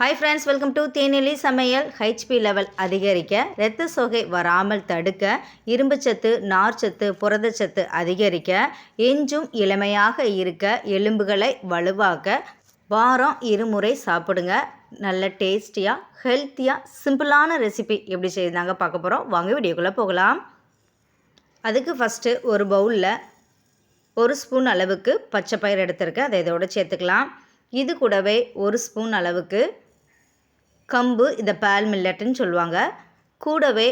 Hi friends, welcome to தேனிலி சமையல். HP level அதிகரிக்க, இரத்த சோகை வராமல் தடுக்க, இரும்புச்சத்து, நார்ச்சத்து, புரதச்சத்து அதிகரிக்க, எஞ்சும் இளமையாக இருக்க, எலும்புகளை வலுவாக்க வாரம் 2 முறை சாப்பிடுங்க. நல்ல டேஸ்டியாக, ஹெல்த்தியாக, சிம்பிளான ரெசிபி எப்படி செய்தாங்க பார்க்க போகிறோம். வாங்க வீடியோக்குள்ளே போகலாம். அதுக்கு ஃபஸ்ட்டு ஒரு பவுலில் 1 ஸ்பூன் அளவுக்கு பச்சை பயிர் எடுத்துருக்கேன். அதை இதோடு சேர்த்துக்கலாம். இது கூடவே 1 ஸ்பூன் அளவுக்கு கம்பு, இதை பால் மில்லட்டுன்னு சொல்லுவாங்க. கூடவே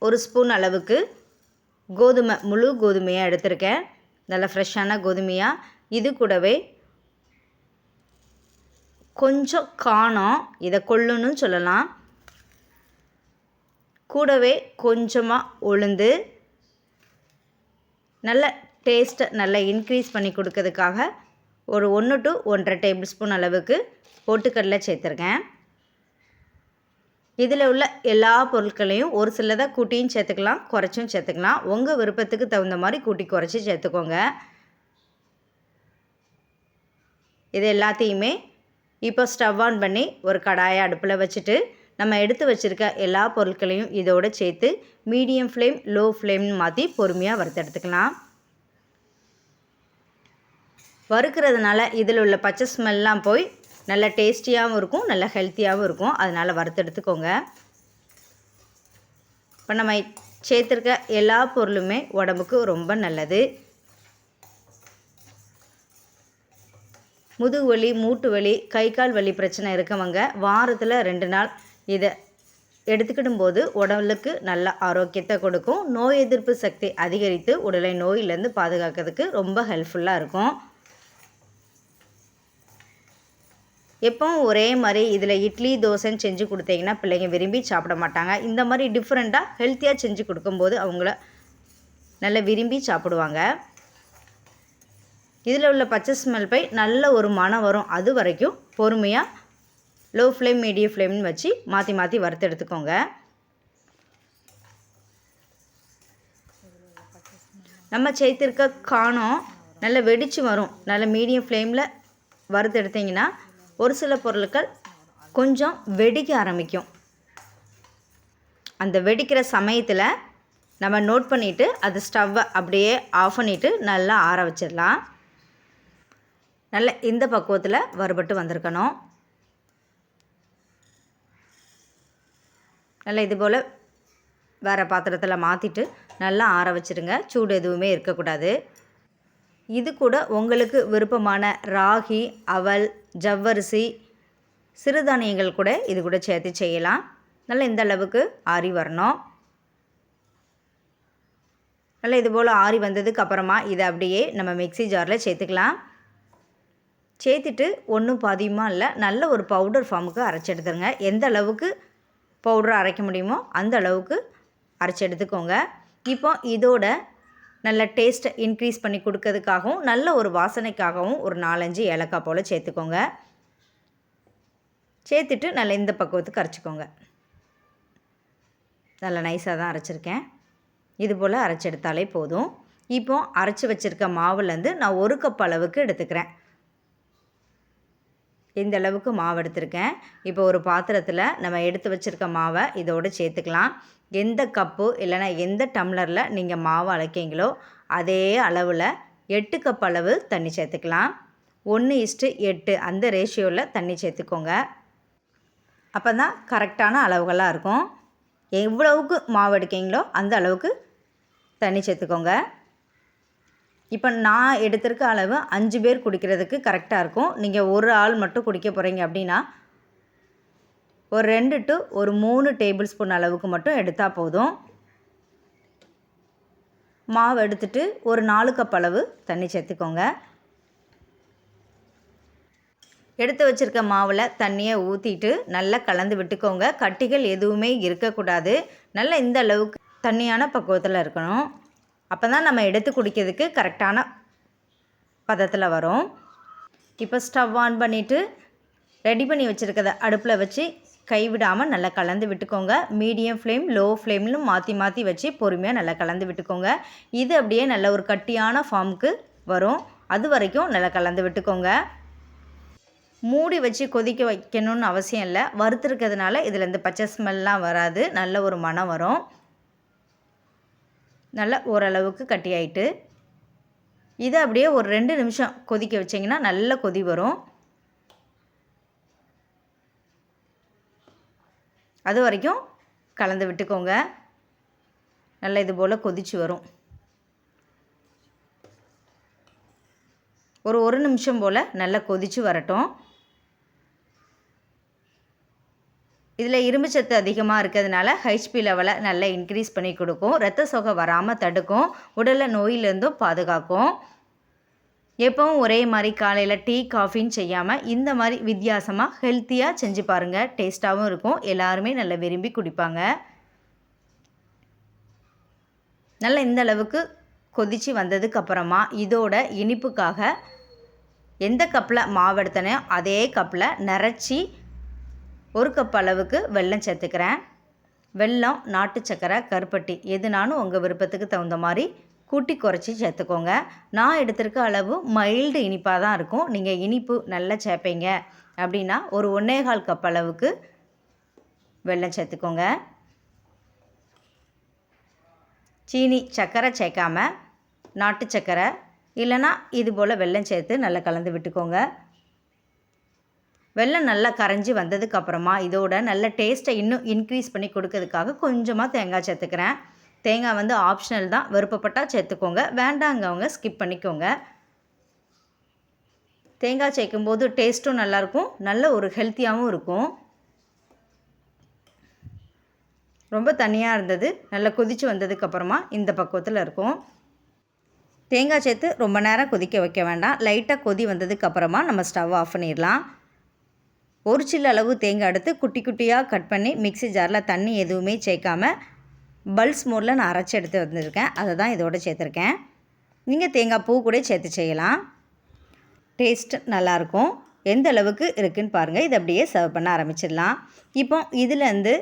1 ஸ்பூன் அளவுக்கு கோதுமை, முழு கோதுமையாக எடுத்திருக்கேன். நல்ல ஃப்ரெஷ்ஷான கோதுமையாக. இது கூடவே கொஞ்சம் காணம், இதை கொள்ளுன்னு சொல்லலாம். கூடவே கொஞ்சமாக உளுந்து, நல்ல டேஸ்ட்டை நல்லா இன்க்ரீஸ் பண்ணி கொடுக்கறதுக்காக ஒரு 1 to 1.5 டேபிள் ஸ்பூன் அளவுக்கு பொட்டுக்கடலை சேர்த்துருக்கேன். இதில் உள்ள எல்லா பொருட்களையும் ஒரு சிலதை கூட்டியும் சேர்த்துக்கலாம், குறைச்சும் சேர்த்துக்கலாம். உங்கள் விருப்பத்துக்கு தகுந்த மாதிரி கூட்டி குறைச்சி சேர்த்துக்கோங்க. இது எல்லாத்தையுமே இப்போ ஸ்டவ் ஆன் பண்ணி ஒரு கடாயை அடுப்பில் வச்சுட்டு நம்ம எடுத்து வச்சுருக்க எல்லா பொருட்களையும் இதோடு சேர்த்து மீடியம் ஃப்ளேம், லோ ஃப்ளேம்னு மாற்றி பொறுமையாக வறுத்தெடுத்துக்கலாம். வறுக்கிறதுனால இதில் உள்ள பச்சை ஸ்மெல்லாம் போய் நல்ல டேஸ்டியாகவும் இருக்கும், நல்ல ஹெல்த்தியாகவும் இருக்கும். அதனால் வறுத்தெடுத்துக்கோங்க. இப்போ நம்ம சேர்த்துருக்க எல்லா பொருளுமே உடம்புக்கு ரொம்ப நல்லது. முதுகு வலி, மூட்டு வலி, கை கால் வலி பிரச்சனை இருக்கவங்க வாரத்தில் 2 நாள் இதை எடுத்துக்கிடும் போது உடலுக்கு நல்ல ஆரோக்கியத்தை கொடுக்கும். நோய் எதிர்ப்பு சக்தி அதிகரித்து உடலை நோயிலேருந்து பாதுகாக்கிறதுக்கு ரொம்ப ஹெல்ப்ஃபுல்லாக இருக்கும். எப்பவும் ஒரே மாதிரி இதில் இட்லி, தோசைன்னு செஞ்சு கொடுத்தீங்கன்னா பிள்ளைங்க விரும்பி சாப்பிட மாட்டாங்க. இந்த மாதிரி டிஃப்ரெண்ட்டாக ஹெல்த்தியாக செஞ்சு கொடுக்கும்போது அவங்கள நல்லா விரும்பி சாப்பிடுவாங்க. இதில் உள்ள பச்சை ஸ்மெல் போய் நல்ல ஒரு மணம் வரும். அது வரைக்கும் பொறுமையாக லோ ஃப்ளேம், மீடியம் ஃப்ளேம்னு வச்சு மாற்றி மாற்றி வறுத்தெடுத்துக்கோங்க. நம்ம சேர்த்துருக்க காணம் நல்லா வெடித்து வரும். நல்ல மீடியம் ஃப்ளேமில் வறுத்தெடுத்திங்கன்னா ஒரு சில பொருட்கள் கொஞ்சம் வெடிக்க ஆரம்பிக்கும். அந்த வெடிக்கிற சமயத்தில் நம்ம நோட் பண்ணிவிட்டு அது ஸ்டவ்வை அப்படியே ஆஃப் பண்ணிவிட்டு நல்லா ஆற வச்சிடலாம். நல்ல இந்த பக்குவத்தில் வறுபட்டு வந்திருக்கணும். நல்லா இது போல் வேறு பாத்திரத்தில் மாற்றிட்டு நல்லா ஆற வச்சுருங்க. சூடு எதுவுமே இருக்கக்கூடாது. இது கூட உங்களுக்கு விருப்பமான ராகி, அவல், ஜவ்வரிசி, சிறுதானியங்கள் கூட இது கூட சேர்த்து செய்யலாம். நல்லா இந்த அளவுக்கு ஆறி வரணும். நல்லா இது போல் ஆறி வந்ததுக்கு அப்புறமா இதை அப்படியே நம்ம மிக்ஸி ஜாரில் சேர்த்துக்கலாம். சேர்த்துட்டு ஒன்றும் பாதியமாக இல்லை, நல்ல ஒரு பவுடர் ஃபார்முக்கு அரைச்சி எடுத்துருங்க. எந்த அளவுக்கு பவுடரை அரைக்க முடியுமோ அந்த அளவுக்கு அரைச்சி எடுத்துக்கோங்க. இப்போ இதோட நல்ல டேஸ்ட்டை இன்க்ரீஸ் பண்ணி கொடுக்கறதுக்காகவும் நல்ல ஒரு வாசனைக்காகவும் ஒரு 4-5 ஏலக்காய் போல் சேர்த்துக்கோங்க. சேர்த்துட்டு நல்லா இந்த பக்குவத்துக்கு அரைச்சிக்கோங்க. நல்லா நைஸாக தான் அரைச்சிருக்கேன். இது போல் அரைச்சி எடுத்தாலே போதும். இப்போ அரைச்சி வச்சுருக்க மாவுலேருந்து நான் 1 கப் அளவுக்கு எடுத்துக்கிறேன். இந்த அளவுக்கு மாவு எடுத்திருக்கேன். இப்போ ஒரு பாத்திரத்தில் நம்ம எடுத்து வச்சுருக்க மாவை இதோடு சேர்த்துக்கலாம். எந்த கப்பு இல்லைனா எந்த டம்ளரில் நீங்கள் மாவு அரைக்கிங்களோ அதே அளவில் 8 கப் அளவு தண்ணி சேர்த்துக்கலாம். 1:8 அந்த ரேஷியோவில் தண்ணி சேர்த்துக்கோங்க. அப்போ தான் கரெக்டான அளவுகளாக இருக்கும். எவ்வளவுக்கு மாவு எடுக்கீங்களோ அந்த அளவுக்கு தண்ணி சேர்த்துக்கோங்க. இப்போ நான் எடுத்திருக்க அளவு 5 பேர் குடிக்கிறதுக்கு கரெக்டாக இருக்கும். நீங்கள் ஒரு ஆள் மட்டும் குடிக்க போகிறீங்க அப்படின்னா ஒரு 2 to 3 டேபிள் ஸ்பூன் அளவுக்கு மட்டும் எடுத்தால் போதும். மாவு எடுத்துட்டு ஒரு 4 கப் அளவு தண்ணி சேர்த்துக்கோங்க. எடுத்து வச்சுருக்க மாவில் தண்ணியை ஊற்றிட்டு நல்லா கலந்து விட்டுக்கோங்க. கட்டிகள் எதுவுமே இருக்கக்கூடாது. நல்லா இந்த அளவுக்கு தண்ணியான பக்குவத்தில் இருக்கணும். அப்போ தான் நம்ம எடுத்து குடிக்கிறதுக்கு கரெக்டான பதத்தில் வரும். இப்போ ஸ்டவ் ஆன் பண்ணிவிட்டு ரெடி பண்ணி வச்சுருக்கத அடுப்பில் வச்சு கைவிடாமல் நல்லா கலந்து விட்டுக்கோங்க. மீடியம் ஃப்ளேம், லோ ஃப்ளேம்னு மாற்றி மாற்றி வச்சு பொறுமையாக நல்லா கலந்து விட்டுக்கோங்க. இது அப்படியே நல்ல ஒரு கட்டியான ஃபார்முக்கு வரும். அது வரைக்கும் நல்லா கலந்து விட்டுக்கோங்க. மூடி வச்சு கொதிக்க வைக்கணும்னு அவசியம் இல்லை. வறுத்துருக்கிறதுனால இதுலேருந்து பச்சை ஸ்மெல்லாம் வராது, நல்ல ஒரு மணம் வரும். நல்லா ஓரளவுக்கு கட்டியாயிட்டு இதை அப்படியே ஒரு 2 நிமிஷம் கொதிக்க வச்சிங்கன்னா நல்ல கொதி வரும். அது வரைக்கும் கலந்து விட்டுக்கோங்க. நல்லா இது போல் கொதிச்சு வரும். ஒரு நிமிஷம் போல் நல்லா கொதிச்சு வரட்டும். இதில் இரும்பு சத்து அதிகமாக இருக்கிறதுனால ஹெச்பி லெவலை நல்லா இன்க்ரீஸ் பண்ணி கொடுக்கும். இரத்த சோகை வராமல் தடுக்கும். உடலை நோயிலேருந்தும் பாதுகாக்கும். எப்பவும் ஒரே மாதிரி காலையில் டீ காஃபின்னு செய்யாமல் இந்த மாதிரி வித்தியாசமாக ஹெல்த்தியாக செஞ்சு பாருங்கள். டேஸ்ட்டாகவும் இருக்கும். எல்லாருமே நல்லா விரும்பி குடிப்பாங்க. நல்லா இந்த அளவுக்கு கொதித்து வந்ததுக்கப்புறமா இதோட இனிப்புக்காக எந்த கப்பில் மாவு எடுத்தனோ அதே கப்பில் நிறச்சி 1 கப் அளவுக்கு வெல்லம் சேர்த்துக்கிறேன். வெல்லம், நாட்டு சக்கரை, கருப்பட்டி எதுனாலும் உங்கள் விருப்பத்துக்கு தகுந்த மாதிரி கூட்டி குறைச்சி சேர்த்துக்கோங்க. நான் எடுத்திருக்க அளவு மைல்டு இனிப்பாக தான் இருக்கும். நீங்கள் இனிப்பு நல்லா சேர்ப்பீங்க அப்படின்னா ஒரு 1.25 கப் அளவுக்கு வெல்லம் சேர்த்துக்கோங்க. சீனி, சர்க்கரை சேர்க்காம நாட்டு சர்க்கரை இல்லைனா இது போல் வெல்லம் சேர்த்து நல்லா கலந்து விட்டுக்கோங்க. வெல்லம் நல்லா கரைஞ்சி வந்ததுக்கப்புறமா இதோட நல்ல டேஸ்ட்டை இன்னும் இன்க்ரீஸ் பண்ணி கொடுக்கறதுக்காக கொஞ்சமாக தேங்காய் சேர்த்துக்கிறேன். தேங்காய் வந்து ஆப்ஷனல் தான், விருப்பப்பட்டால் சேர்த்துக்கோங்க, வேண்டாங்கவங்க ஸ்கிப் பண்ணிக்கோங்க. தேங்காய் சேர்க்கும்போது டேஸ்ட்டும் நல்லாயிருக்கும், நல்ல ஒரு ஹெல்த்தியாகவும் இருக்கும். ரொம்ப தனியாக இருந்தது. நல்லா கொதித்து வந்ததுக்கப்புறமா இந்த பக்குவத்தில் இருக்கும். தேங்காய் சேர்த்து ரொம்ப நேரம் கொதிக்க வைக்க வேண்டாம். லைட்டாக கொதி வந்ததுக்கப்புறமா நம்ம ஸ்டவ் ஆஃப் பண்ணிடலாம். ஒரு சில்லு அளவு தேங்காய் எடுத்து குட்டி குட்டியாக கட் பண்ணி மிக்ஸி ஜாரில் தண்ணி எதுவுமே சேர்க்காம பல்ஸ் மோடில் நான் அரைச்சி எடுத்து வந்திருக்கேன். அதை தான் இதோடு சேர்த்துருக்கேன். நீங்கள் தேங்காய் பூ கூட சேர்த்து செய்யலாம். டேஸ்ட் நல்லாயிருக்கும். எந்த அளவுக்கு இருக்குதுன்னு பாருங்கள். இதை அப்படியே சர்வ் பண்ண ஆரம்பிச்சிடலாம். இப்போ இதுலேருந்து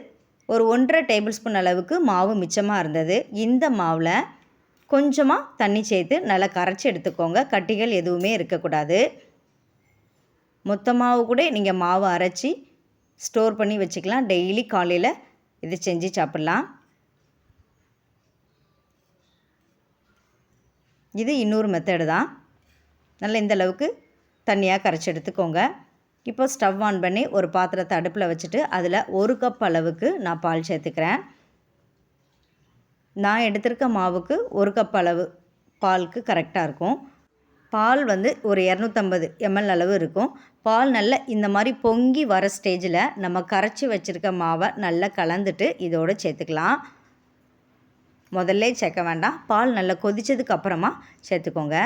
ஒரு 1.5 டேபிள் ஸ்பூன் அளவுக்கு மாவு மிச்சமாக இருந்தது. இந்த மாவில் கொஞ்சமாக தண்ணி சேர்த்து நல்லா கரைச்சி எடுத்துக்கோங்க. கட்டிகள் எதுவுமே இருக்கக்கூடாது. மொத்தமாகவும் கூட நீங்கள் மாவு அரைச்சி ஸ்டோர் பண்ணி வச்சுக்கலாம். டெய்லி காலையில் இது செஞ்சு சாப்பிட்லாம். இது இன்னொரு மெத்தடு தான். நல்லா இந்த அளவுக்கு தண்ணியாக கரைச்சி எடுத்துக்கோங்க. இப்போ ஸ்டவ் ஆன் பண்ணி ஒரு பாத்திரத்தை அடுப்பில் வச்சுட்டு அதில் 1 கப் அளவுக்கு நான் பால் சேர்த்துக்கிறேன். நான் எடுத்திருக்க மாவுக்கு 1 கப் அளவு பாலுக்கு கரெக்டாக இருக்கும். பால் வந்து ஒரு 250 ml அளவு இருக்கும். பால் நல்லா இந்த மாதிரி பொங்கி வர ஸ்டேஜில் நம்ம கரைச்சி வச்சுருக்க மாவை நல்லா கலந்துட்டு இதோடு சேர்த்துக்கலாம். முதல்ல சேர்க்க வேண்டாம். பால் நல்லா கொதித்ததுக்கு அப்புறமா சேர்த்துக்கோங்க.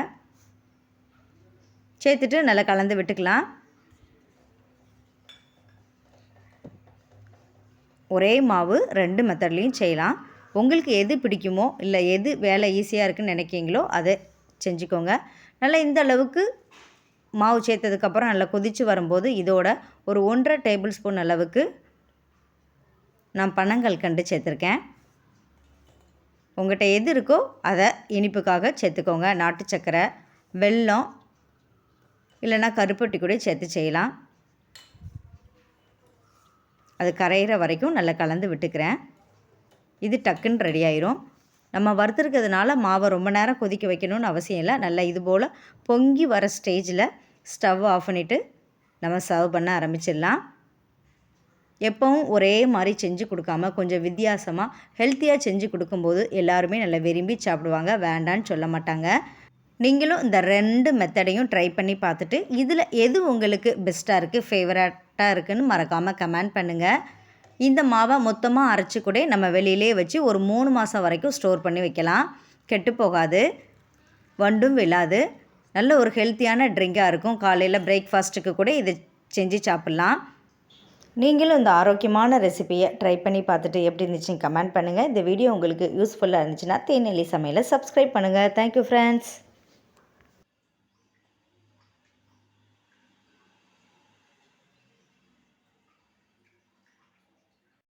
சேர்த்துட்டு நல்லா கலந்து விட்டுக்கலாம். ஒரே மாவு 2 மெத்தட்லேயும் செய்யலாம். உங்களுக்கு எது பிடிக்குமோ இல்லை எது வேலை ஈஸியாக இருக்குதுன்னு நினைக்கிங்களோ அதை செஞ்சுக்கோங்க. நல்லா இந்த அளவுக்கு மாவு சேர்த்ததுக்கப்புறம் நல்லா கொதித்து வரும்போது இதோட ஒரு 1.5 டேபிள் ஸ்பூன் அளவுக்கு நான் பனங்கல்கண்டு சேர்த்துருக்கேன். உங்கள்கிட்ட எது இருக்கோ அதை இனிப்புக்காக சேர்த்துக்கோங்க. நாட்டு சக்கரை, வெல்லம் இல்லைன்னா கருப்பட்டி கூட சேர்த்து செய்யலாம். அது கரையிற வரைக்கும் நல்லா கலந்து விட்டுக்கிறேன். இது டக்குன்னு ரெடி ஆயிரும். நம்ம வறுத்துருக்கிறதுனால மாவை ரொம்ப நேரம் கொதிக்க வைக்கணும்னு அவசியம் இல்லை. நல்லா இது போல் பொங்கி வர ஸ்டேஜில் ஸ்டவ் ஆஃப் பண்ணிவிட்டு நம்ம சர்வ் பண்ண ஆரம்பிச்சிடலாம். எப்பவும் ஒரே மாதிரி செஞ்சு கொடுக்காம கொஞ்சம் வித்தியாசமாக ஹெல்த்தியாக செஞ்சு கொடுக்கும்போது எல்லாருமே நல்லா விரும்பி சாப்பிடுவாங்க, வேண்டான்னு சொல்ல மாட்டாங்க. நீங்களும் இந்த 2 மெத்தடையும் ட்ரை பண்ணி பார்த்துட்டு இதில் எது உங்களுக்கு பெஸ்ட்டாக இருக்குது, ஃபேவரட்டாக இருக்குதுன்னு மறக்காமல் கமெண்ட் பண்ணுங்கள். இந்த மாவை மொத்தமாக அரைச்சி கூட நம்ம வெளியிலே வச்சு ஒரு 3 மாதம் வரைக்கும் ஸ்டோர் பண்ணி வைக்கலாம். கெட்டு போகாது, வண்டும் விழாது. நல்ல ஒரு ஹெல்த்தியான ட்ரிங்காக இருக்கும். காலையில் பிரேக்ஃபாஸ்ட்டுக்கு கூட இது செஞ்சு சாப்பிட்லாம். நீங்களும் இந்த ஆரோக்கியமான ரெசிபியை ட்ரை பண்ணி பார்த்துட்டு எப்படி இருந்துச்சுன்னு கமெண்ட் பண்ணுங்கள். இந்த வீடியோ உங்களுக்கு யூஸ்ஃபுல்லாக இருந்துச்சுன்னா தேனிலி சமையலை சப்ஸ்கிரைப் பண்ணுங்கள். Thank you friends.